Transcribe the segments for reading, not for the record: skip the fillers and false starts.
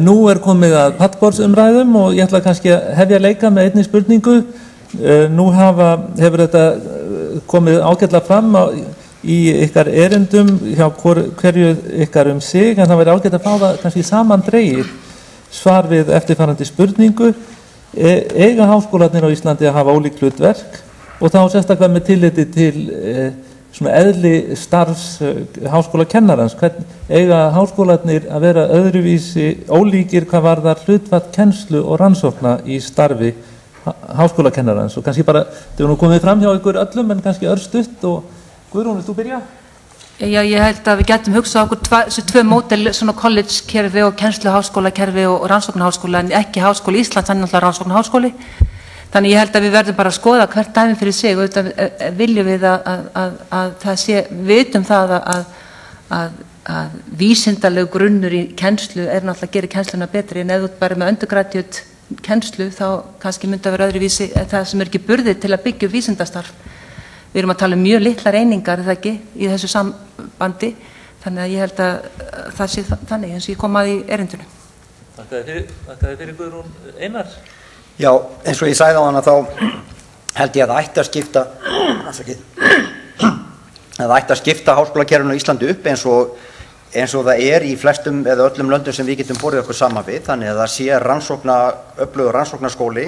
Nú komið að pallborðsumræðum og ég ætla kannski að hefja leika með einni spurningu. Nú hefur þetta komið ágætlega fram í ykkar erindum hjá hverju ykkar sig, en það væri ágætt að fá það kannski samandregið svar við eftirfarandi spurningu. Eiga háskólarnir á Íslandi að hafa ólík hlutverk og þá sérstaklega með tilliti til svona eðli starfs háskólakennarans. Eiga háskólarnir að vera öðruvísi ólíkir hvað varðar hlutfall kennslu og rannsókna í starfi háskólakennarans? Og kannski bara, þetta nú komið fram hjá ykkur öllum, en kannski örstutt. Og Guðrún, vilt þú byrja? Já, ég held að við getum hugsað okkur þessi tvö módel, svona college-kerfi og kennsluháskólakerfi og rannsóknarháskóla, en ekki Háskóli Íslands, hann er náttúrulega rannsóknarháskóli. Þannig ég held að við verðum bara að skoða hvert dæmi fyrir sig, og auðvitað viljum við að það sé, við vitum það að vísindalegu grunnur í kennslu náttúrulega að gera kennsluna betri, en ef þú bara með undergraduate kennslu þá kannski myndi að vera öðruvísi það sem ekki burði til að byggja vísindastarf. Við erum að tala mjög litlar einingar, það ekki, í þessu sambandi, þannig að ég held að það sé þannig eins og ég kom að í erindunum. Þakka þér fyrir, Guðrún. Einar? Já, eins og ég sagði á hana þá held ég að það ætti að skipta háskólakerfinu á Íslandi upp eins og það í flestum eða öllum löndum sem við getum borið okkur saman við, þannig að það sé öflugur rannsóknarskóli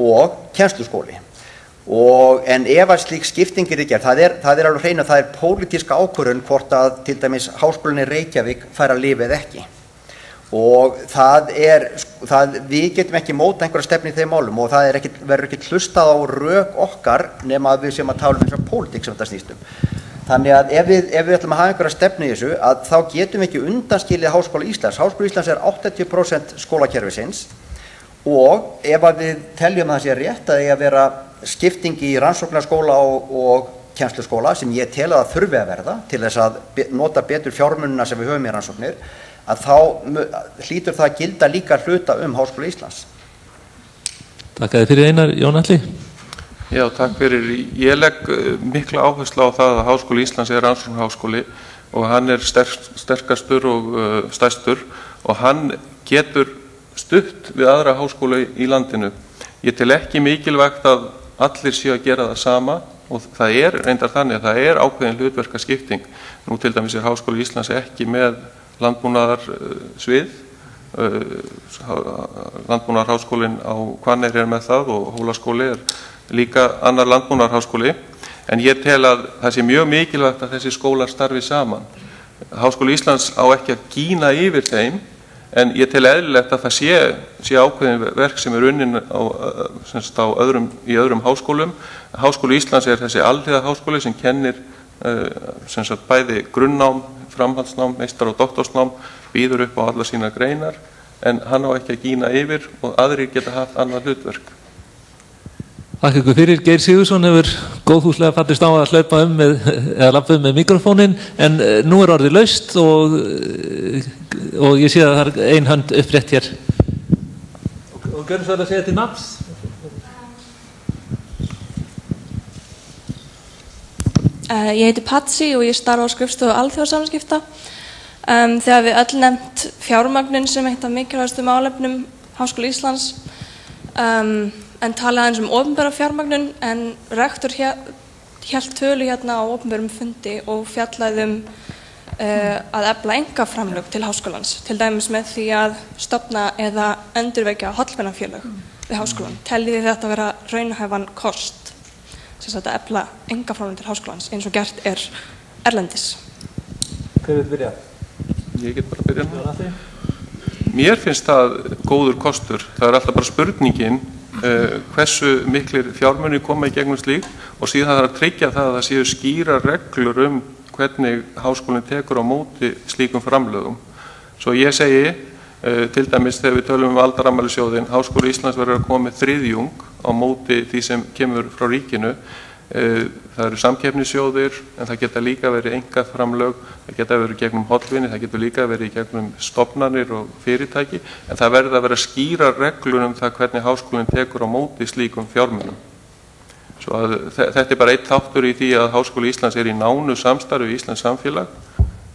og kennsluskóli. En ef að slík skipting gerð, það er alveg hreinu að það pólitísk ákvörðun hvort að til dæmis Háskólinn í Reykjavík fær að lifa eða ekki. Og við getum ekki móta einhverja stefnu í þeim málum, og það verður ekki hlustað á rök okkar nema að við séum að tala um þessar pólitík sem þetta snýst um. Þannig að ef við ætlum að hafa einhverja stefnu í þessu, að þá getum við ekki undanskilið Háskóla Íslands. Háskóli Íslands 80% skólakerfisins, og ef að við teljum að það sé rétt að vera skipting í rannsóknarskóla og kennsluskóla, sem ég tel að það þurfi að verða til þess að nota betur fjármunina sem við höfum í rannsóknir, að þá hlýtur það að gilda líka hluta Háskóla Íslands. Takk að þið fyrir, Einar. Jón Atli? Já, takk fyrir. Ég legg mikla áherslu á það að Háskóli Íslands er rannsóknarháskóli og hann er sterkastur og stærstur og hann getur stutt við aðra háskóla í landinu. Ég tel ekki mikilvægt að allir séu að gera það sama, og það er reyndar þannig að það er ákveðin hlutverkaskipting. Nú til dæmis er Háskóli Íslands ekki með landbúnaðarsvið, landbúnaðarháskólinn á Hvanneyri er með það og Hólaskóli er líka annar landbúnaðarháskóli, en ég tel að það sé mjög mikilvægt að þessi skólar starfi saman. Háskóli Íslands á ekki að gína yfir þeim, en ég tel eðlilegt að það sé ákveðin verk sem unnin í öðrum háskólum. Háskóli Íslands er þessi alhliða háskóli sem kennir bæði grunnnám, framhaldsnám, meistar- og doktorsnám, býður upp á alla sína greinar, en hann á ekki að gína yfir og aðrir geta haft annað hlutverk. Takk ykkur fyrir. Geir Sigurðsson hefur góðfúslega fallist á að hlaupa lappa með mikrofóninn, en nú er orðið laust og ég sé að það er ein hönd upprétt hér. Og gjörðu svo að segja til nafns. Ég heiti Patsi og ég starfa á skrifstofu alþjóðasamskipta. Þegar við öll nefnt fjármögnun sem eitt af mikilvægustu málefnum Háskóla Íslands, en talaði aðeins opinbera fjármögnun, en rektor hélt tölu hérna á opinberum fundi og fjallaði að efla einkaframlög til háskólans, til dæmis með því að stofna eða endurvekja hollvinafélög við háskólan. Teljið þið þetta vera raunhæfan kost, sem að efla einkaframlög til háskólans eins og gert erlendis? Hver vil byrja? Ég get bara byrja. Mér finnst það góður kostur. Það er alltaf bara spurningin hversu miklir fjármunir koma í gegnum slíkt, og síðan það að tryggja það að það séu skýra reglur hvernig háskólinn tekur á móti slíkum framlögum. Svo ég segi, til dæmis þegar við tölum aldarafmælissjóðinn, Háskóli Íslands verður að koma með þriðjung á móti því sem kemur frá ríkinu. Það eru samkeppnissjóðir, en það geta líka verið einkaframlög, það geta verið gegnum hollvinni, það getur líka verið gegnum stofnanir og fyrirtæki, en það verður að vera skýra reglur það hvernig háskólinn tekur á móti slíkum fjármunum. Svo að þetta er bara eitt þáttur í því að Háskóli Íslands er í nánu samstarfi við Íslands samfélag.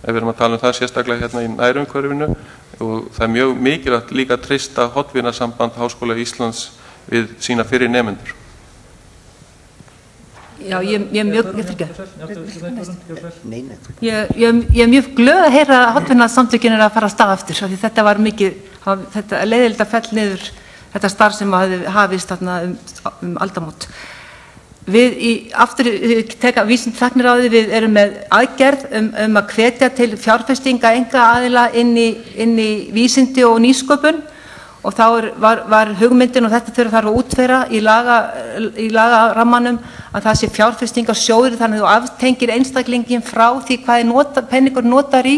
Ef við erum að tala um það sérstaklega hérna í nærumhverfinu, og það mjög mikilvægt líka að treysta hollvinasamband Háskóla Íslands við sína fyrir nemendur. Já, ég er mjög glöð að heyra að hollvinasamtökin að fara að stað aftur, því þetta var mikið, þetta leiðilegt að fell niður þetta starf sem hafði hafist þarna aldamót. Við aftur teka vísindaþekniráði, við erum með aðgerð að hvetja til fjárfestinga einkaaðila inn í vísindi og nýsköpun, og þá var hugmyndin, og þetta þarf að útfæra í lagarammanum, að það sé fjárfestingarsjóður, þannig að þú aftengir einstaklingin frá því hvað peningur notar í,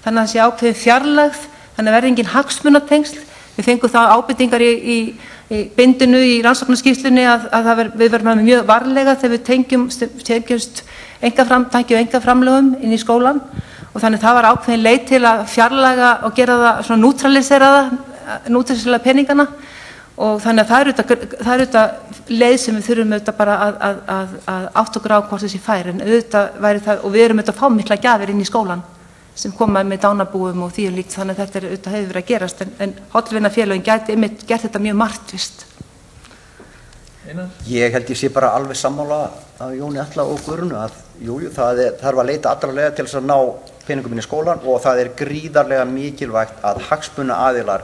þannig að það sé ákveðin fjarlægð, þannig að verði engin hagsmunatengsl. Við fengum þá ábendingar í bindinu í rannsóknarskýrslunni að við verðum mjög varlega þegar við tengjumst einkaframlögum inn í skólan, og þannig það var ákveðin leið til að fjarlæga og gera það svona nútralisera peningana, og þannig að það er auðvitað leið sem við þurfum auðvitað bara að átta okkur á hvort þessi fær, en auðvitað væri það, og við erum auðvitað að fá mikla gjafir inn í skólan sem koma með dánarbúum og því líkt, þannig að þetta auðvitað hefur verið að gerast, en hollvinafélögin gæti einmitt gert þetta mjög markvisst. Ég held ég sé bara alveg sammála af Jóni Atla og Guðrúnu að það þarf að leita allra leiða til þess að ná peningum inn í skólan, og það er gríðarlega mikilvægt að hagsmunaaðilar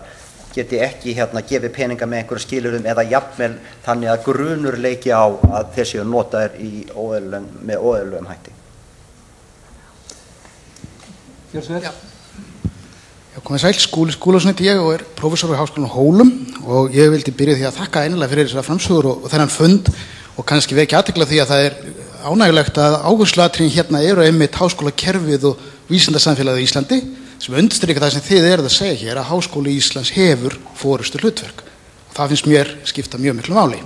geti ekki gefið peninga með einhverju skilyrðum eða jafnvel þannig að grunur leiki á að þeir séu notaðir með óeðlilegum hætti. Komið sæl, Skúli Skúlason heiti ég og prófessor við Háskólanum á Hólum, og ég vildi byrja því að þakka einlega fyrir þessar framsögur og þennan fund, og kannski vekja athygli á því að það er ánægjulegt að áhersluatriðin hérna eru einmitt háskólakerfið og vísindasamfélagið í Íslandi, sem undirstrikar það sem þið eruð að segja hér, að Háskóli Íslands hefur forystu hlutverk, og það finnst mér skipta mjög miklu máli.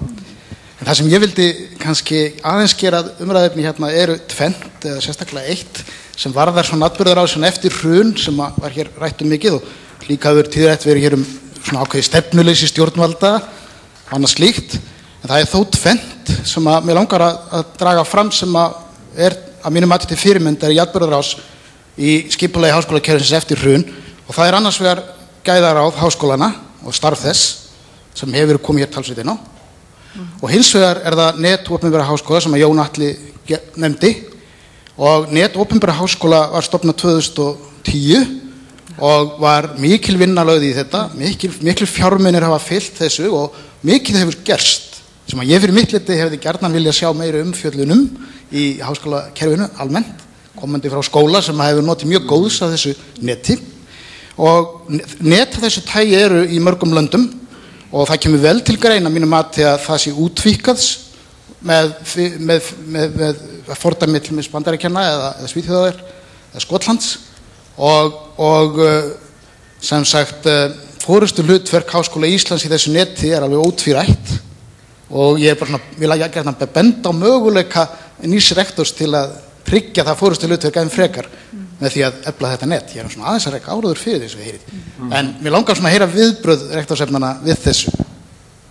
En það sem ég vildi kannski aðeins gera umræðefni hérna eru tvennt, eða sérstaklega eitt, sem varðar svona atburðarásin eftir hrun sem var hér rætt mikið, og líka hefur tíðrætt verið hér svona ákveðið stefnuleysi stjórnvalda og annað slíkt. En það er þó tvennt sem mér langar að draga fram sem er að mínum mati til fyrirmyndar í atburðarás í skipulagi háskólakerfisins eftir hrun, og það er annars vegar gæðaráð háskólana og starf þess sem hefur komið hér talsveit inn á, og hins vegar er það net opinberra háskóla sem Jón Atli nefndi, og net opinberra háskóla var stofnað 2010 og var mikil vinna lögð í þetta, mikil fjármunir hafa fylgt þessu og mikil hefur gerst, sem að ég fyrir mitt leyti hefði gjarnan viljað sjá meiri umfjöllunum í háskólakerfinu almennt, komandi frá skóla sem hefur notið mjög góðs af þessu neti, og net af þessu tægi eru í mörgum löndum, og það kemur vel til greina mínum mati að það sé útvíkkaðs með fordæmi til með Bandaríkjanna eða Svíþjóðar eða Skotlands, og sem sagt forystu hlutverk Háskóla Íslands í þessu neti er alveg ótvírætt, og ég er bara svona, vil að gera benda á möguleika nýs rektors til að tryggja það forystu hlutverk enn frekar með því að efla þetta net. Ég er svona aðeins að reka áraður fyrir þessu heyrið. En mér langar svona að heyra viðbrögð rektorsefnana við þessu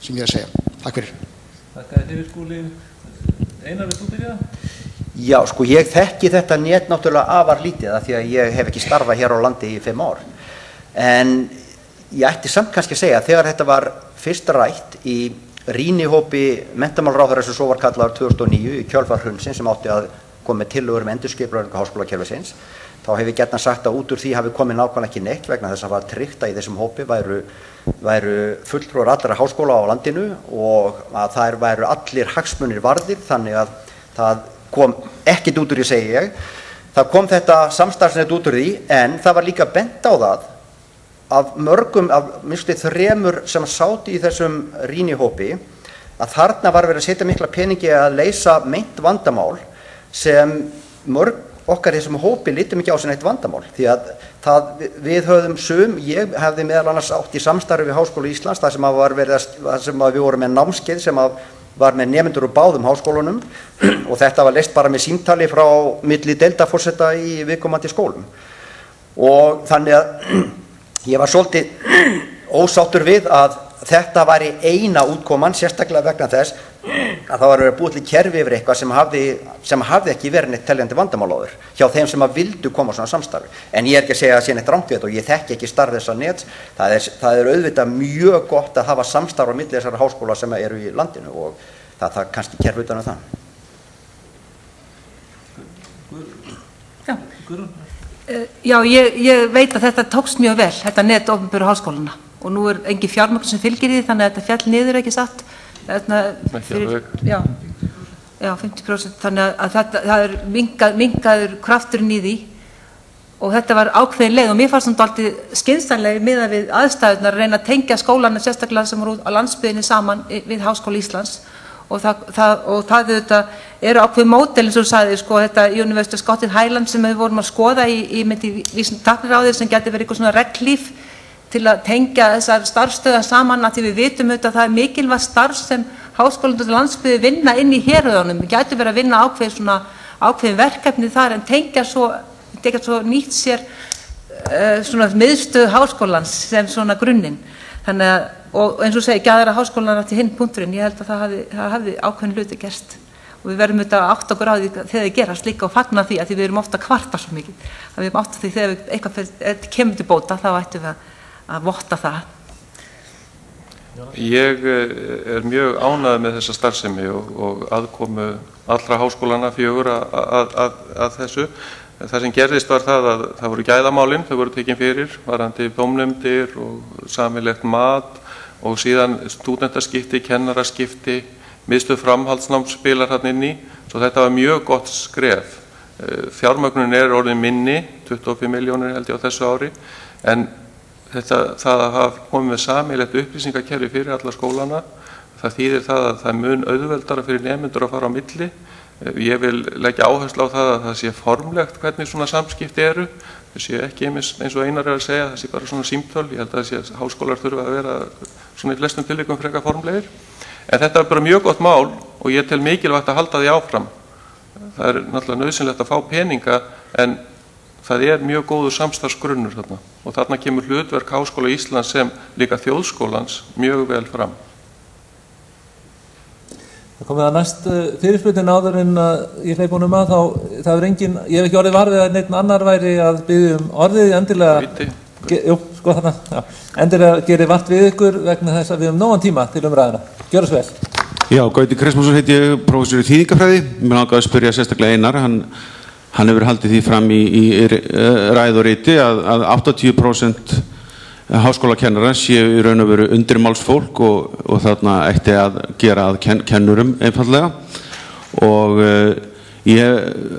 sem ég er að segja. Takk fyrir. Takk fyrir, Skúli. Einar, vilt þú byrja? Já, sko, ég þekki þetta net náttúrulega afar lítið af því að ég hef ekki starfað hér á landi í 5 ár. En ég ætti samt kannski að segja að þegar þetta var fyrst rætt í rýnihópi menntamálaráðherra sem svo var kallaður 2009 í kjölfar hrunsins sem átti að koma með tillögur endurskipulagningu háskólakerfisins, þá hef ég gjarnan sagt að út úr því hafi komið nákvæmlega ekki neitt vegna þess að var tryggt að í þessum hópi væru fulltrúar allra háskóla á landinu og að þær væru allir hagsmunir varðir, þannig að það kom ekkert út úr því, segi ég. Það kom þetta samstarfsnet út úr því, en það var líka bent á það af mörgum, af minnst 3 sem sátu í þessum rýnihópi, að þarna var verið að setja mikla peningi að leysa meint vandamál sem mörg okkar þessum hópi litum ekki á sem eitt vandamál, því að við höfðum ég hefði meðal annars átt í samstarfi við Háskóla Íslands, þar sem við vorum með námskeið sem var með nemendur úr báðum háskólunum og þetta var leyst bara með símtali frá milli deildarforseta í viðkomandi skólum, og þannig að ég var svolítið ósáttur við að þetta væri eina útkoman, sérstaklega vegna þess að það var verið að búið til kerfi yfir eitthvað sem hafði ekki verið neitt teljandi vandamál áður hjá þeim sem að vildu koma á svona samstarfi. En ég er ekki að segja að sé neitt rangt við þetta og ég þekki ekki starf þessa nets. Það er auðvitað mjög gott að hafa samstarf á milli þessara háskóla sem eru í landinu og það kannski kerfi utan það. Já, ég veit að þetta tókst mjög vel, þetta net opinberu háskólana og nú er engin fjármagn sem fylgir í því þannig að þetta fjall niður ekki satt já, 50%, þannig að það er minkaður krafturinn í því og þetta var ákveðin leið og mér fannst þetta alltaf skynsamlega miðað við aðstæðurnar að reyna að tengja skólana sérstaklega sem voru á landsbyggðinni saman við Háskóla Íslands og það eru ákveðin módel eins og þú sagði, sko, þetta University of Scotland Highlands sem við vorum að skoða í tækniráðið sem gæti verið eitthvað svona reglíf til að tengja þessar starfsstöðar saman að því við vitum auðvitað að það er mikilvægt starf sem háskólandur og landsbyggðir vinna inn í héruðunum. Við gætum verið að vinna ákveðin verkefni þar en tengja svo nýtt sér svona miðstöð háskólans sem svona grunninn. Þannig að, og eins og segi, gæðara háskólanar til hinn punkturinn, ég held að það hafði ákveðin hluti gerst. Og við verðum auðvitað að átta okkur á því þegar það gerast líka og fagna því að því við erum ofta að kvarta svo mikið. Að við erum átta því þegar eitthvað kemur til bóta, þá ættum við að votta það. Ég er mjög ánægð með þessa starfsemi og aðkomu allra háskólana 4 að þessu. Það sem gerðist var það að það voru gæðamálin, þau voru tekin fyrir, varðandi dómnefndir og sameiginlegt mat og síðan stúdentaskipti, kennaraskipti, miðstöð framhaldsnáms spilar þarna inn í, svo þetta var mjög gott skref. Fjármögnunin er orðin minni, 25 milljónir held ég á þessu ári, en það að hafa komið með sameiginlegt upplýsingakerfi fyrir alla skólana, það þýðir það að það er mun auðveldara fyrir nemendur að fara á milli. Ég vil leggja áherslu á það að það sé formlegt hvernig svona samskipti eru. Það sé ekki eins og Einar er að segja, það sé bara svona símtöl. Ég held að það sé háskólar þurfa að vera svona í flestum tilvikum frekar formlegir. En þetta er bara mjög gott mál og ég tel mikilvægt að halda því áfram. Það er náttúrulega nauðsynlegt að fá peninga en það er mjög góður samstarfsgrunnur þarna og þarna kemur hlutverk Háskóla Íslands sem líka þjóðskólans mjög vel fram. Það komið að næst fyrirspurnin áður en ég hleyp honum að þá er engin, ég hef ekki orðið varfið að neitt annar væri að biðja orðið endilega, sko þarna, já, endilega gerir vart við ykkur vegna þess að við nógan tíma til umræðina. Gjörðu svo vel. Já, Gauti Kristmánsson heiti ég, prófessor í þýðingafræði. Mér langaði að spyrja sérstaklega Einar, hann hefur haldið því fram í ræðu og riti að 80% háskólakennara séu í raun og veru undirmálsfólk og þarna ætti að gera að kennurum einfallega og ég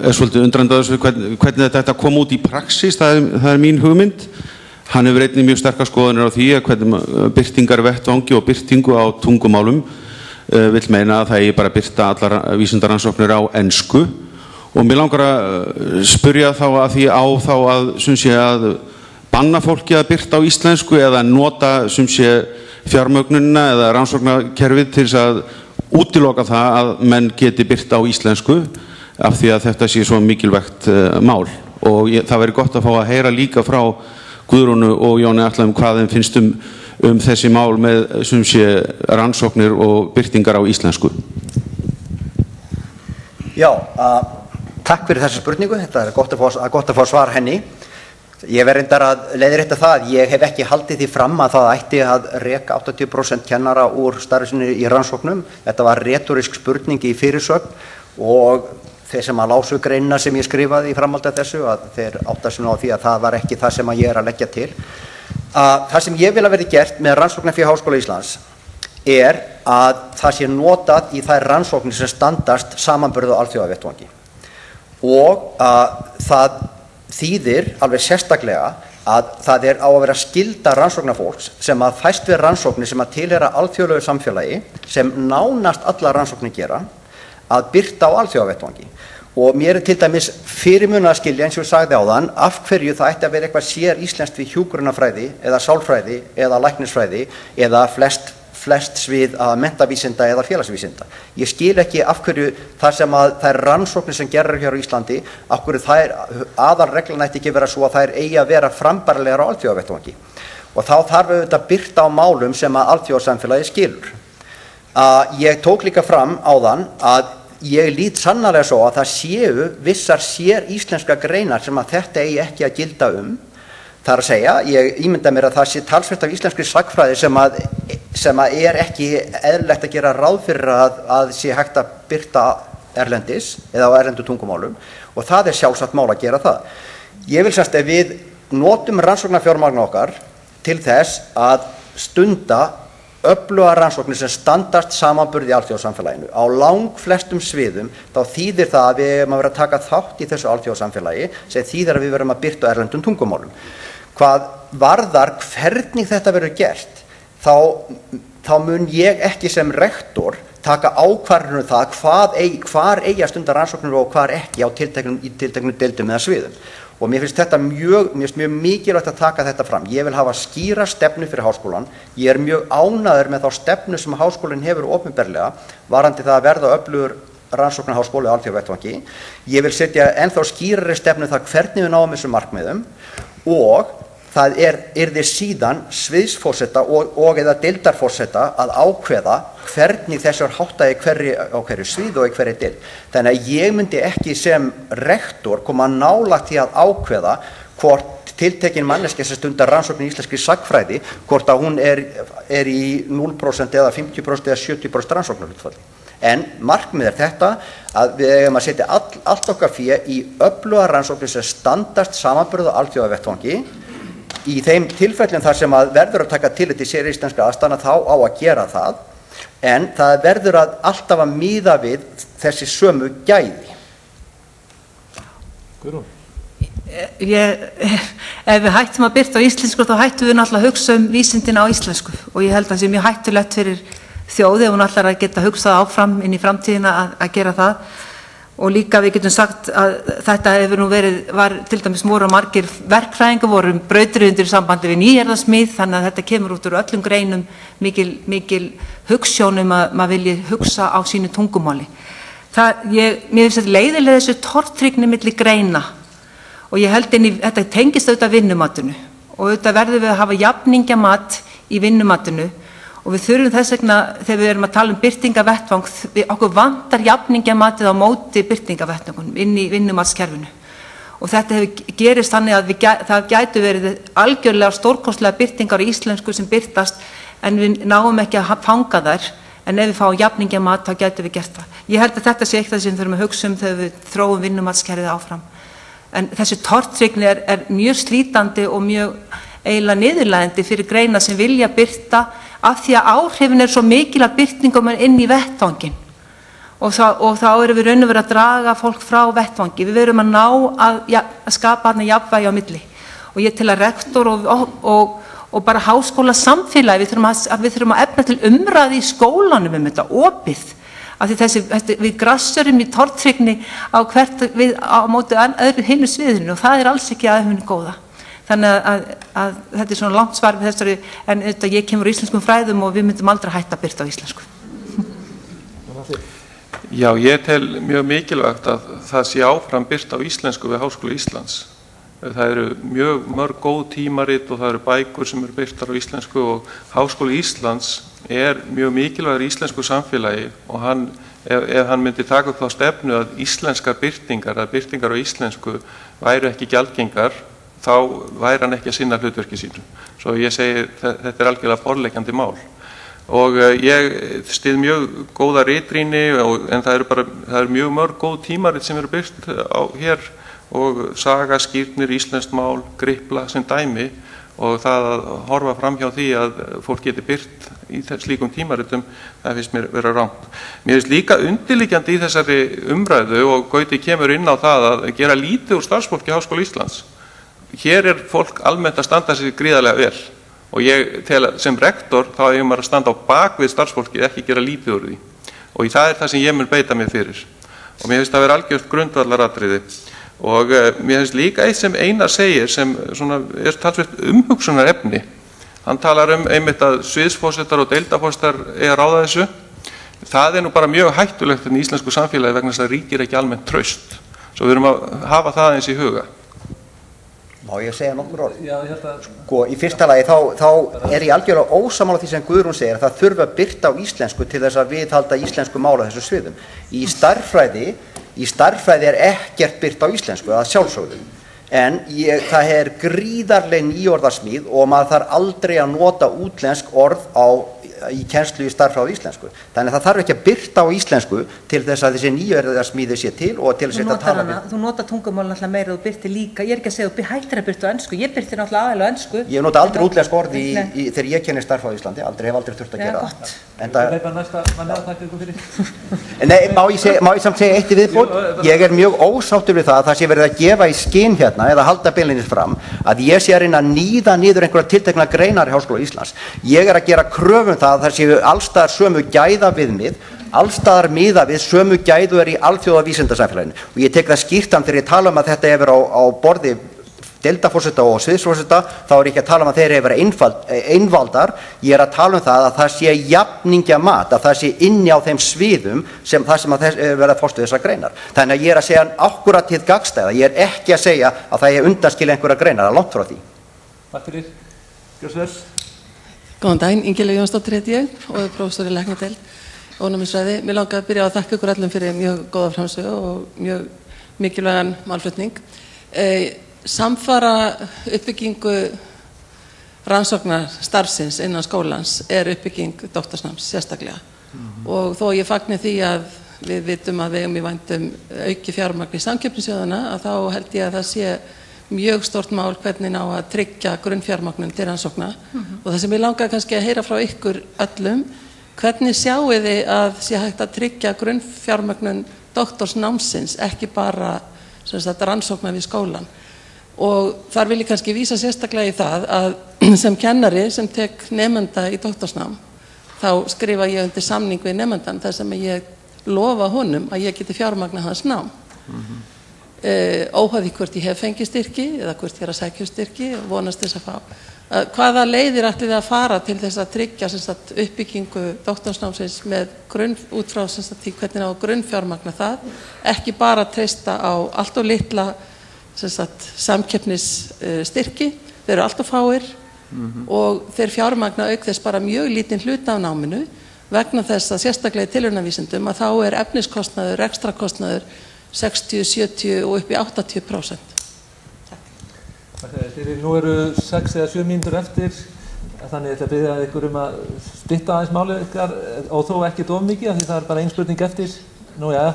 er svolítið undrandi að þessu hvernig þetta kom út í praxis, það er mín hugmynd. Hann hefur einnig mjög sterkar skoðanir á því að hvernig birtingar vettvangi og birtingu á tungumálum vill meina að það eigi bara að birta allar vísindaransóknir á ensku og mér langar að spyrja þá að því á þá að sem sé að banna fólki að birta á íslensku eða nota sem sé fjármögnunina eða rannsóknarkerfið til þess að útiloka það að menn geti birta á íslensku af því að þetta sé svo mikilvægt mál og það væri gott að fá að heyra líka frá Guðrúnu og Jóni Atla hvað þeim finnst þessi mál með sem sé rannsóknir og birtingar á íslensku. Já, takk fyrir þessa spurningu, þetta er gott að fá svar henni. Ég verð reyndar að leiðrétta það að ég hef ekki haldið því fram að það ætti að reka 80% kennara úr starfi sinni í rannsóknum. Þetta var retórisk spurning í fyrirsögn og þeir sem að lásu greinina sem ég skrifaði í framhaldi af þessu að þeir átta sig nú á því að það var ekki það sem ég er að leggja til. Það sem ég vil að verði gert með rannsóknarfé Háskóla Íslands er að það sé notað í þær rannsóknir sem standast samanburð á alþjóðavettvangi og það þýðir alveg sérstaklega að það er á að vera skylda rannsóknarfólks sem að fæst við rannsóknir sem að tilheyra alþjóðlegu samfélagi sem nánast alla rannsóknir gera að birta á alþjóðavettvangi og mér er til dæmis fyrirmunað að skilja eins og ég sagði áðan af hverju það ætti að vera eitthvað sér íslenskt við hjúkrunarfræði eða sálfræði eða læknisfræði eða flest svið að menntavísinda eða félagsvísinda. Ég skil ekki af hverju þar sem að það er rannsóknir sem gerir hér á Íslandi, af hverju það er aðalreglan ætti ekki vera svo að það er eigi að vera frambærilegar á alþjóðavettvangi. Og þá þarf auðvitað að birta á málum sem að alþjóðasamfélagi skilur. Ég tók líka fram áðan að ég lít sannarlega svo að það séu vissar sér íslenska greinar sem að þetta eigi ekki að gilda Það er að segja, ég ímynda mér að það sé talsvert af íslenskri sagnfræði sem að ekki eðlilegt að gera ráð fyrir að sé hægt að birta erlendis eða á erlendu tungumálum og það sjálfsagt mál að gera það. Ég vil semst ef við notum rannsóknarfjármagn okkar til þess að stunda öfluga rannsóknir sem standast samanburð í alþjóðasamfélaginu á langflestum sviðum, þá þýðir það að við erum að vera að taka þátt í þessu alþjóðasamfélagi sem þýðir að við verum að birta erlendum tungumálum. Hvað varðar hvernig þetta verður gert, þá mun ég ekki sem rektor taka ákvarðanir það hvar eigi að stunda rannsóknir og hvar ekki í tilteknum deildum eða sviðum. Og mér finnst þetta mjög mikilvægt að taka þetta fram. Ég vil hafa skýra stefnu fyrir háskólann. Ég er mjög ánægður með þá stefnu sem háskólinn hefur opinberlega varðandi það að verða öflugur rannsóknarháskóli á alþjóðavettvangi. Ég vil setja ennþá skýrari stefnu það hvernig við náum þessum markmiðum og það yrði síðan sviðsforseta og eða deildarforseta að ákveða hvernig þessu háttaði á hverju svið og í hverju deild. Þannig að ég myndi ekki sem rektor koma nálægt því að ákveða hvort tiltekin manneskja sem stundar rannsókn í íslenskri sagnfræði, hvort að hún í 0% eða 50% eða 70% rannsóknarhlutfalli. En markmið þetta að við eigum að setja allt okkar fé í öfluga rannsóknir sem standast samanburð á alþjóðavettvangi. Í þeim tilfellum þar sem að verður að taka tillit til séríslenskra aðstæðna þá á að gera það, en það verður alltaf að miða við þessi sömu gæði. Guðrún? Ef við hættum að birta á íslensku þá hættum við náttúrulega að hugsa vísindin á íslensku og ég held að það sé mjög hættulegt fyrir þjóð ef hún ætlar að geta hugsað áfram inn í framtíðina að gera það. Og líka við getum sagt að þetta hefur nú var til dæmis voru margir verkfræðingar voru brautriðundir í sambandi við nýjarðasmíð þannig að þetta kemur út úr öllum greinum mikil hugsjónum að maður vilji hugsa á sínu tungumáli. Mér finnst þetta leiðilega þessu tortryggni milli greina og ég held þetta tengist auðvitað vinnumatinu og auðvitað verðum við að hafa jafningjamat í vinnumatinu og við þurfum þess vegna þegar við erum að tala birtingavettvang, okkur vantar jafningjamatið á móti birtingavettvangunum inn í vinnumatskerfinu. Og þetta gerist þannig að það gætu verið algjörlega stórkostlega birtingar í íslensku sem birtast en við náum ekki að fanga þær en ef við fáum jafningjamat þá gætu við gert það. Ég held að þetta sé eitthvað sem við þurfum að hugsa þegar við þróum vinnumatskerfið áfram. En þessi tortryggni er mjög slítandi og mjög eiginlega niðurlægjandi fyrir greina sem vilja birta af því að áhrifin svo mikil að birtingum inn í vettvangin og þá erum við raun og verið að draga fólk frá vettvangi. Við verum að ná að skapa þarna jafnvægi á milli og ég til að rektor og bara háskóla samfélagi við þurfum að efna til umræðu í skólanum þetta opið af því við grassurum í tortryggni á móti öðru hinu sviðinu og það alls ekki að hinu góða. Þannig að þetta svona langt svar við þessari, en ég kemur úr íslenskum fræðum og við myndum aldrei hætta að birta á íslensku. Já, ég tel mjög mikilvægt að það sé áfram birta á íslensku við Háskóla Íslands. Það eru mjög mörg góð tímarit og það eru bækur sem eru birtar á íslensku og Háskóli Íslands mjög mikilvægur í íslensku samfélagi og ef hann myndi taka upp þá stefnu að íslenskar birtingar, að birtingar á íslensku væru ekki gjaldgengar, þá væri hann ekki að sinna hlutverki sínu. Svo ég segi þetta algjörlega borðleggjandi mál. Og ég styð mjög góða ritrýni en það eru mjög mörg góð tímarit sem eru birt hér og saga, skírnir, íslenskt mál, gripla sem dæmi og það að horfa fram hjá því að fólk geti birt í slíkum tímaritum, það finnst mér vera rangt. Mér finnst líka undirliggjandi í þessari umræðu og Gauti kemur inn á það að gera lítið úr starfsfólki Háskóla Íslands. Hér fólk almennt að standa sig gríðarlega vel og ég tel sem rektor þá eigum maður að standa á bak við starfsfólki ekki gera lítið úr því og það það sem ég mun beita mér fyrir og mér finnst það vera algjört grundvallaratriði og mér finnst líka eitt sem Einar segir sem svona talsvert umhugsunar efni. Hann talar einmitt að sviðsforsetar og deildarforsetar að ráða þessu. Það nú bara mjög hættulegt í íslensku samfélagi vegna þess að ríkir ekki almennt traust svo við erum að hafa það eins í huga. Má ég segja nokkur orð? Já, ég held að... Sko, í fyrsta lagi þá ég algjörlega ósammála því sem Guðrún segir að það þurfi að birta á íslensku til þess að viðhalda íslensku mála þessum sviðum. Í stærðfræði ekkert birt á íslensku, að sjálfsögðu. En það gríðarleg nýorðasmíð og maður þarf aldrei að nota útlensk orð í kennslu í stærðfræði á íslensku. Þannig að það þarf ekki að birta á íslensku til þess að þessi nýorðasmíði sé til og til þess að tala við. Þú notar tungumál náttúrulega meira og birtir líka. Ég ekki að segja að þú hættir að birta á ensku. Ég birtir náttúrulega aðeins á ensku. Ég nota aldrei útlensk orð þegar ég kenni stærðfræði á Íslandi. Hef aldrei þurft að gera það. Nei, má ég samt segja eitt í viðbót? Ég mjög ósáttur við það sé verið að gefa í skyn hérna eða halda beinlínis fram að ég sé að reyna að níða niður einhverja tiltekna greinar í Háskóla Íslands. Ég að gera kröfum það að það séu allstaðar sömu gæðaviðmið, allstaðar miða við sömu gæðu í alþjóðavísindasamfélaginu. Og ég tek það skýrt þegar ég tala að þetta hefur á borði deildarforseta og sviðsforseta, þá ekki að tala að þeir hefur einvaldar, ég að tala það að það sé jafningjamat, að það sé inni á þeim sviðum sem verða fórstu þessar greinar. Þannig að ég að segja akkurat til gagnstæða, ég ekki að segja að það undanskilja einhverja greinar, að langt frá því. Takk fyrir. Björnsvers. Góðan daginn, Ingilaug Jónsdóttir heiti ég og prófessor í læknadeild ónæmisfræði. Mér langaði að byrja að þakka ykkur öllum fyrir mjög góða framsögu og mjög mikilvægan málflutning. Samfara uppbyggingu rannsóknarstarfsins innan skólans uppbygging doktorsnáms sérstaklega. Og þó ég fagni því að við vitum að við eigum í vændum auki fjármagn í samkeppnissjóðana, að þá held ég að það sé mjög stort mál hvernig ná að tryggja grunnfjármagnun til rannsókna. Og það sem ég langaði kannski að heyra frá ykkur öllum, hvernig sjáu þið að sé hægt að tryggja grunnfjármagnun doktorsnámsins, ekki bara rannsókna við skólan. Og þar vil ég kannski vísa sérstaklega í það að sem kennari sem tek nemenda í doktorsnám, þá skrifa ég undir samning við nemendan þar sem ég lofa honum að ég geti fjármagna hans nám. Óháð því hvort ég hef fengið styrki eða hvort ég að sækja styrki og vonast þess að fá. Hvaða leiðir ætlið þið að fara til þess að tryggja uppbyggingu doktorsnámsins með út frá því hvernig á grunnfjármagna það, ekki bara treysta á allt og litla samkeppnisstyrki, þeir eru allt of fáir og þeir fjármagna auk þess bara mjög lítinn hluta af náminu vegna þess að sérstaklega í tilraunavísindum að þá efniskostnaður, rekstrakostnaður 60, 70 og upp í 80%. Nú eru 6 eða 7 mínútur eftir, þannig ég ætla að biðja ykkur að stytta aðeins málið ykkar og þó ekki of mikið, því það bara ein spurning eftir. Nú já,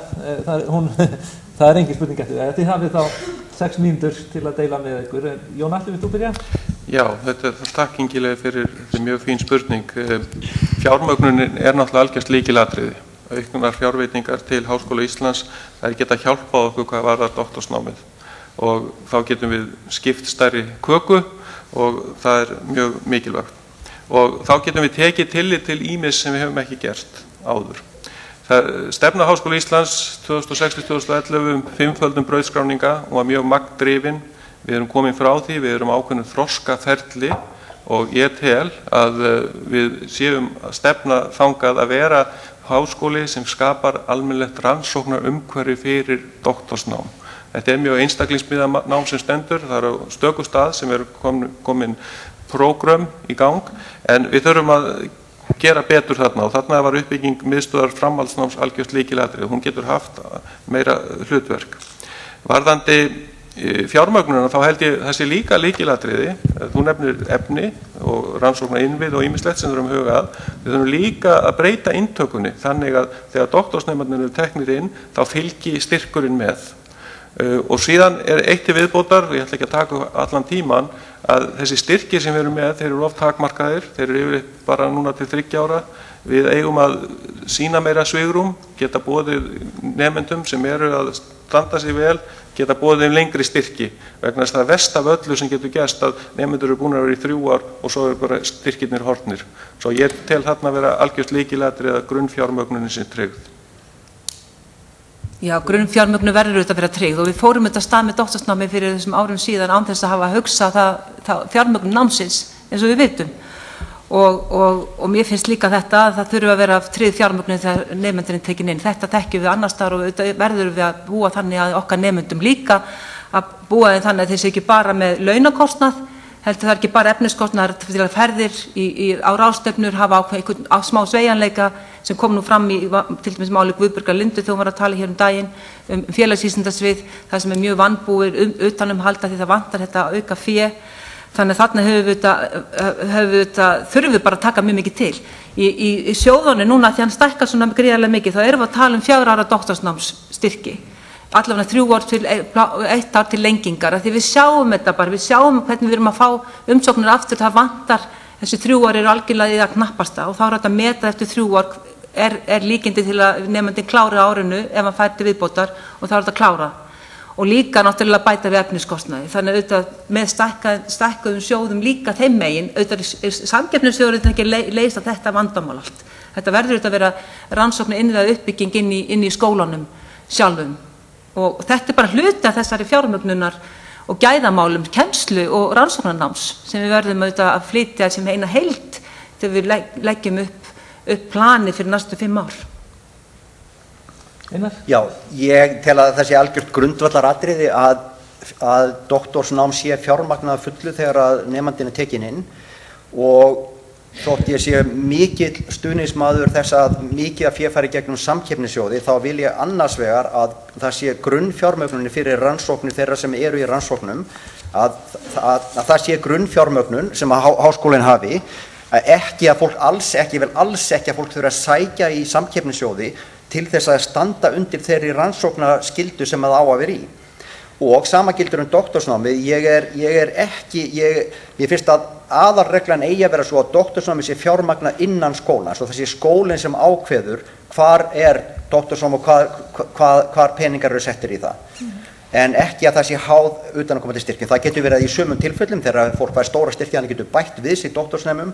það engin spurning eftir. Þið hafið þá 6 mínútur til að deila með ykkur. Jón Atli, vilt þú byrja? Já, þetta takk Ingilaug fyrir mjög fín spurning. Fjármögnunin náttúrulega algjört lykilatriði. Auknar fjárveitingar til Háskóla Íslands, það geta hjálpað okkur hvað varðar doktorsnámið. Og þá getum við skipt stærri köku og það mjög mikilvægt. Og þá getum við tekið tillit til ýmis sem við hefum ekki gert áður. Stefna Háskóla Íslands 2006-2011 5-földum brautskráninga og var mjög magndrifin. Við erum komin frá því, við erum ákveðnum þroskaferli og ég tel að við séum að stefna þangað að vera háskóli sem skapar almennilegt rannsóknar umhverfi fyrir doktorsnám. Þetta mjög einstaklingsmiða nám sem stendur, það á stöku stað sem komin prógram í gang, en við þurfum að gera betur þarna og þarna var uppbygging miðstöðvar framhaldsnáms algjört lykilatriði, hún getur haft meira hlutverk. Varðandi fjármögnunina þá held ég þessi líka lykilatriði, þú nefnir efni og rannsóknar innvið og ýmislegt sem við þurfum hugað, við þurfum líka að breyta inntökunni þannig að þegar doktorsnemarnir eru teknir inn þá fylgi styrkurinn með. Og síðan eitt til viðbótar, ég ætla ekki að taka allan tíman, að þessi styrkir sem við erum með, þeir eru oft takmarkaðir, þeir eru yfir bara núna til 3 ára. Við eigum að sýna meira svigrúm, geta boðið nemendum sem eru að standa sig vel, geta boðið lengri styrki, vegna þess að það verst af öllu sem getur gerst að nemendur eru búin að vera í 3 ár og svo eru bara styrkirnir horfnir. Svo ég tel þarna vera algjört lykilatriði að grunnfjármögnunin sé tryggð. Já, grunnfjármögnun verður auðvitað að vera tryggð og við fórum þetta stað með doktorsnámi fyrir þessum árum síðan án þess að hafa hugsað það fjármögnun námsins eins og við vitum. Og mér finnst líka þetta að það þurfa að vera tryggð fjármögnun þegar nemendurinn tekin inn. Þetta þekkjum við annars staðar og verður við að búa þannig að okkar nemendum líka að búa þeim þannig að þeir séu ekki bara með launakostnað, heldur það ekki bara efniskostnaðar til að ferðir á ráðstefnur, hafa einhvern smá sveigjanleika sem kom nú fram í til dæmis máli Guðbjörgar Lindu þegar hún var að tala hér um daginn félagsvísindasvið, það sem mjög vanbúið utanumhalda því það vantar þetta auka fé. Þannig að þarna þurfum við bara að taka mjög mikið til. Í sjóðunni núna því hann stækkar svona gríðarlega mikið, þá erum við að tala um 4 ára doktorsnámsstyrki. Allavega 3 ár til 1 ár til lengingar, því við sjáum þetta bara, við sjáum hvernig við erum að fá umsóknir aftur, það vantar, þessi 3 ár eru algjörlega í það knappasta og þá er þetta að meta eftir 3 ár er líkindi til að nemandinn klári árinu ef hann fær til viðbótar og þá er þetta að klára. Og líka náttúrulega bæta við efniskostnaði. Þannig auðvitað með stækkuðum sjóðum líka þeim megin, auðvitað samkeppnissjóðurinn ekki leysa þetta vandamál allt. Þetta verður auðvitað að vera rannsóknar innviða uppbygging inn í skólanum sjálfum. Og þetta bara hluti af þessari fjármögnunar og gæðamálum, kennslu og rannsóknarnáms sem við verðum auðvitað að flytja sem eina heild þegar við leggjum upp plani fyrir næstu 5 ár. Einar? Já, ég tel að það sé algjört grundvallaratriði að doktorsnám sé fjármagnað að fullu þegar að nemandinn tekin inn og þótt ég sé mikill stuðningsmaður þess að mikið af fé fari gegnum samkeppnissjóði þá vil ég annars vegar að það sé grunnfjármögnunin fyrir rannsóknir þeirra sem eru í rannsóknum að það sé grunnfjármögnun sem að háskólinn hafi ekki að fólk alls ekki að fólk þurfa að sækja í samkeppnissjóði til þess að standa undir þeirri rannsóknarskyldu sem það á að vera í. Og sama gildur doktorsnámið, ég finnst að aðalreglan eigi að vera svo að doktorsnámið sé fjármagnað innan skólans og það sé skólinn sem ákveður hvar er doktorsnám og hvar peningar eru settir í það. En ekki að það sé háð utanaðkomandi styrkjum. Það getur verið í sumum tilfellum þegar fólk fær stóra styrki þannig getur bætt við sig doktorsnemum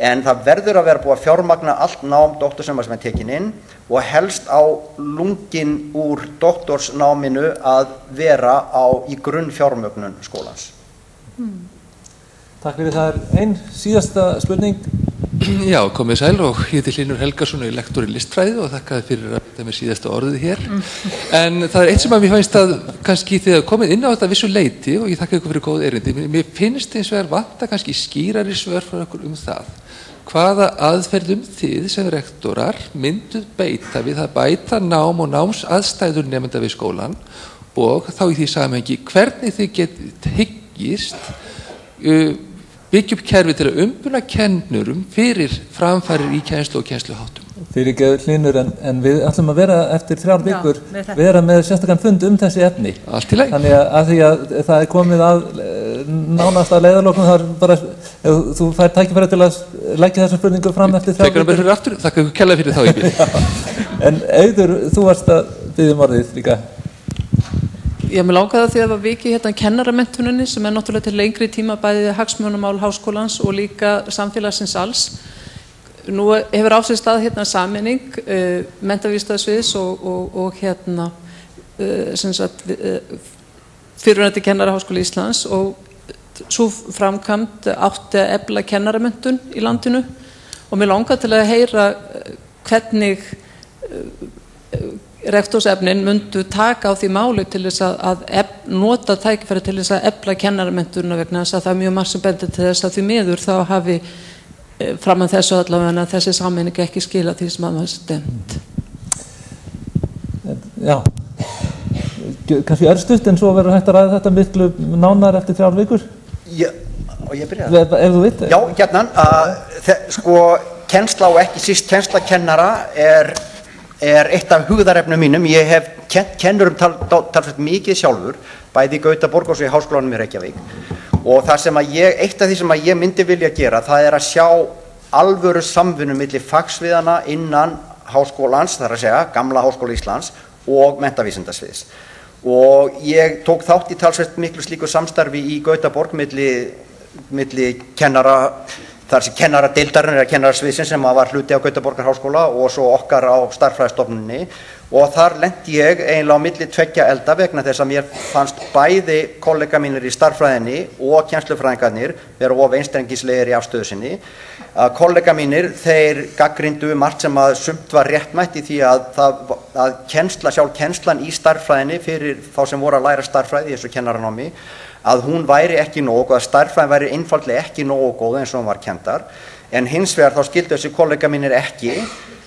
en það verður að vera búið að fjármagna allt nám doktorsnema sem er tekin inn og helst á lungin úr doktorsnáminu að vera í grunnfjármögnun skólans. Takk fyrir það. Ein síðasta spurning. Já, komið sæl og ég heiti Hlynur Helgason og ég er lektor í listfræði og þakkaði fyrir að þetta með síðasta orðið hér. En það er eitt sem að mér finnst að kannski þið hafa komið inn á þetta vissu leyti og ég þakka ykkur fyrir góð erindi. Mér finnst eins og er vanta kannski skýrari svör fyrir okkur það. Hvaða aðferðum þið sem rektorar mynduð beita við að bæta nám og námsaðstæður nemenda við skólan og þá í því samhengi hvernig þið getið hyggist byggja upp kerfi til að umbuna kennurum fyrir framfærir í kennslu og kennsluháttum. Fyrir ekki Hlynur, en við ætlum að vera eftir 3 vikur, vera með sérstakann fund þessi efni. Allt í lagi. Þannig að því að það er komið að nánast að leiðarlokum, það er bara, ef þú fær tækifæri til að leggja þessum spurningu fram eftir 3 vikur. Fyrir aftur, þakka ykkur kærlega fyrir þá í byrju. En Auður, þú varst að biðja orðið líka. Ég mér langaði að því að það var vikið hérna kennaramenntuninni sem er náttúrulega til lengri tíma bæðið hagsmunamál háskólans og líka samfélagsins alls. Nú hefur á sér stað hérna sameining menntavísindasviðs og hérna fyrrverandi kennaraháskóli Íslands og svo framkvæmd átti að efla kennaramöntun í landinu og mér langaði til að heyra hvernig rektorsefnin myndu taka á því máli til þess að nota tækifæri til þess að efla kennaramenntunina vegna þess að það er mjög margt sem bendir til þess að því miður þá hafi fram að þessu allavega þessi sameining ekki skila því sem að maður stemt. Já, kannski örstutt en svo verður hægt að ræða þetta miklu nánar eftir 3 vikur? Já, og ég byrjaði. Ef þú vilt? Já, gjarnan, sko kennsla og ekki síst kennsla kennara er eitt af hugðarefnum mínum. Ég hef kennurum talsvert mikið sjálfur, bæði í Gautaborg og svo í Háskólanum í Reykjavík. Og eitt af því sem ég myndi vilja gera, það er að sjá alvöru samvinnu milli fagsviðana innan háskólans, það er að segja, gamla Háskóla Íslands og menntavísindasviðs. Og ég tók þátt í talsvert miklu slíku samstarfi í Gautaborg milli kennara þar sem kennaradeildarinn eða kennarasviðsins sem var hluti á Gautaborgarháskóla og svo okkar á stærðfræðistofnuninni og þar lendi ég eiginlega á milli tveggja elda vegna þess að mér fannst bæði kollega mínir í stærðfræðinni og kennslufræðingarnir vera of einstrengislegir í afstöðu sinni. Kollega mínir, þeir gagnrýndu margt sem að sumt var réttmætt í því að sjálf kennslan í stærðfræðinni fyrir þá sem voru að læra stærðfræði í þessu kennaranámi, að hún væri ekki nóg og að stærðfræðin væri einfaldlega ekki nógu góð eins og hún var kenndar, en hins vegar þá skildu þessi kollega mínir ekki,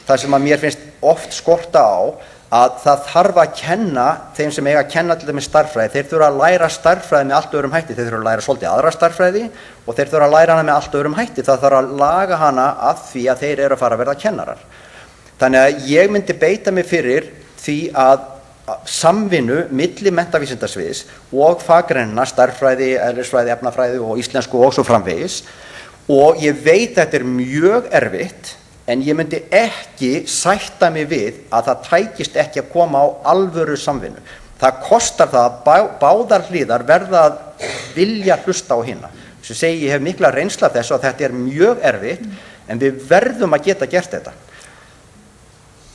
það sem að mér finnst oft skorta á, að það þarf að kenna þeim sem eiga að kenna til dæmis stærðfræði, þeir þurfa að læra stærðfræði með allt öðrum hætti, þeir þurfa að læra svolítið aðra stærðfræði og þeir þurfa að læra hana með allt öðrum hætti, það þarf að laga hana að því að þeir eru að fara að verða kennarar. Þannig að ég myndi beita mig fyrir því að samvinnu milli menntavísindasviðs og faggreinanna stærðfræði, eðlisfræði, efnafræði og íslensku og svo framvegis og ég veit að þetta er mjög erfitt en ég myndi ekki sætta mig við að það tækist ekki að koma á alvöru samvinnu. Það kostar það að báðar hliðar verða að vilja hlusta á hina. Þess að segja, ég hef mikla reynsla af þessu að þetta er mjög erfitt en við verðum að geta gert þetta.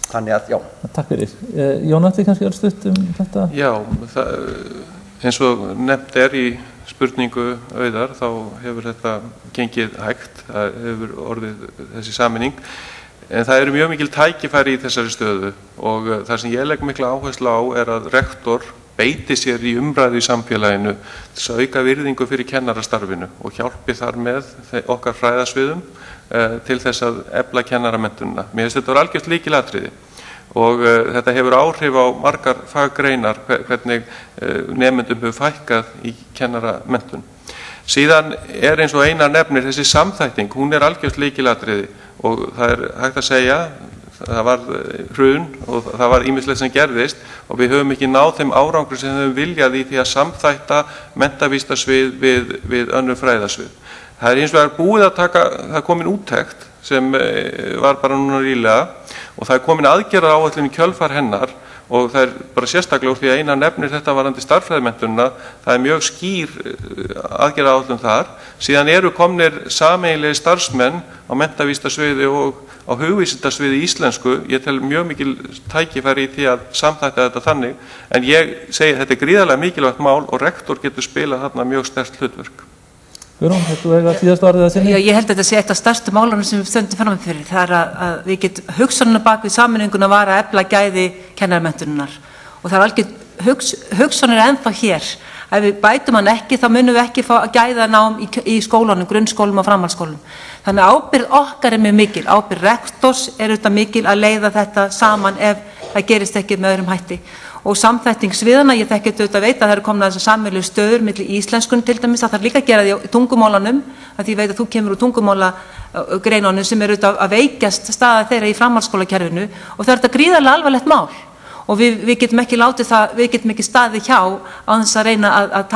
Þannig að, já. Takk fyrir. Jónati, kannski örstutt þetta? Já, eins og nefnt í spurningu Auðar, þá hefur þetta gengið hægt, það hefur orðið þessi sameining, en það eru mjög mikil tækifæri í þessari stöðu og það sem ég legg mikla áherslu á er að rektor beiti sér í umræðu í samfélaginu til að auka virðingu fyrir kennarastarfinu og hjálpi þar með okkar fræðasviðum til þess að efla kennaramenntunina. Mér finnst þetta algjört lykilatriði og þetta hefur áhrif á margar faggreinar hvernig nemendum hefur fækkað í kennaramenntun. Síðan er eins og Einar nefnir þessi samþætting, hún er algjört lykilatriði og það er hægt að segja, það var hrun og það var ýmislegt sem gerðist og við höfum ekki náð þeim árangri sem við höfum viljað í því að samþætta menntavísindasvið við önnur fræðasvið. Það er hins vegar búið að taka, það er komin úttekt sem var bara núna nýlega og það er komin aðgerðaáætlun í kjölfar hennar og það er bara sérstaklega úr því að Einar nefnir þetta varðandi stærðfræðimenntunina, það er mjög skýr aðgerðaáætlun þar. Síðan eru komnir sameiginlegir starfsmenn á menntavísindasviði og á hugvísindasviði íslensku. Ég tel mjög mikil tækifæri í því að samþætta þetta þannig, en ég segi að þetta er gríðarlega mikilvægt mál og rektor getur spilað þarna mjög sterkt hlutverk. Guðrún, þú eiga síðast orðið að sinni? Já, ég held að þetta sé eitt af stærstu málunum sem við stöndum fram fyrir. Það er að við getum hugsanuna bak við sameininguna var að efla gæði kennaramentunar og það er algjör hugsanir ennþá hér. Ef við bætum hann ekki, þá munum við ekki fá gæða nám í skólanum, grunnskólum og framhaldsskólum. Þannig að ábyrgð okkar er mjög mikil. Ábyrgð rektors er auðvitað mikil að leiða þetta saman ef það gerist ekki með öðrum hætti. Og samþættingsviðana, ég þekki auðvitað veit að það eru komin að þessar sameiginlegu stöður milli íslenskun til dæmis, það þarf líka að gera því í tungumálanum, að ég veit að þú kemur úr tungumálagreinunum sem eru auðvitað að veikjast staða þeirra í framhaldsskólakerfinu og það er þetta gríðarlega alvarlegt mál og við getum ekki látið það, við getum ekki staðið hjá á þess að reyna að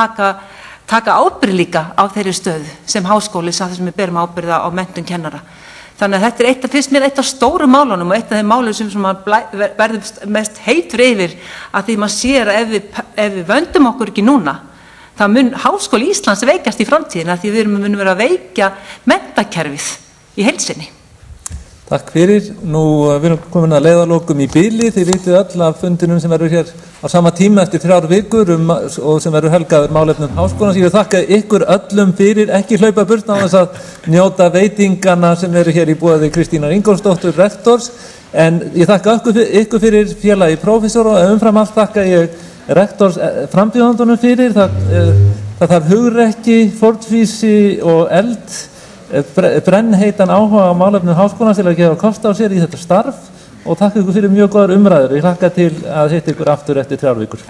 taka ábyrgð líka á þeirri stöðu sem háskóli sem við berum ábyrgð á menntun kennara. Þannig að þetta er fyrst mér eitt af stóru málunum og eitt af þeim málum sem verður mest heitur yfir að því maður sér að ef við vöndum okkur ekki núna, þá mun Háskóli Íslands veikjast í framtíðina því við munum vera að veikja menntakerfið í heild sinni. Takk fyrir. Nú við erum komin að leiðarlokum í bili. Þið vitið öll af fundinum sem verður hér á sama tíma eftir 3 vikur og sem verður helgaður málefnum háskólans. Ég vil þakka ykkur öllum fyrir, ekki hlaupa burt á þess að njóta veitingana sem eru hér í boði Kristínar Ingólfsdóttur rektors, en ég þakka ykkur fyrir félagi prófessor og umfram allt þakka ég rektors frambjóðandunum fyrir. Það þarf hugrekki, fórnfýsi og eld, brennheitan áhuga á málefnum háskólans til að gefa kost á sér í þetta starf og takk ykkur fyrir mjög góðar umræður. Ég hlakka til að hitta ykkur aftur eftir 3 vikur.